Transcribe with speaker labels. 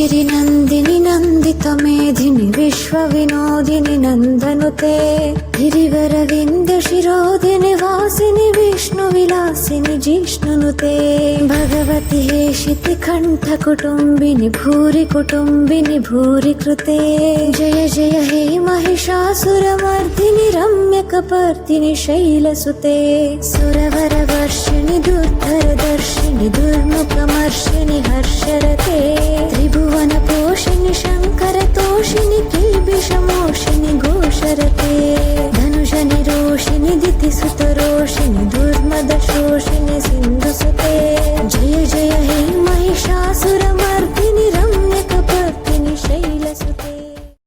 Speaker 1: गिरिनन्दिनि नन्दितमेधिनि विश्वविनोदिनि नन्दनुते गिरिवरविन्दशिरोधिनि वासिनि विष्णुविलासिनि जिष्णुनुते भगवति हेशिति कण्ठकुटुम्बिनि भूरि कुटुम्बिनि भूरि कृते जय जय हे महिषासुरमर्दिनि रम्यकपर्दिनि शैलसुते सुरवरवर्षिणि दुर्धरदर्शिनि दुर्मुखमर्षिणि हर्षरते त्रिभुवनपोषिणि शङ्करतोषिणि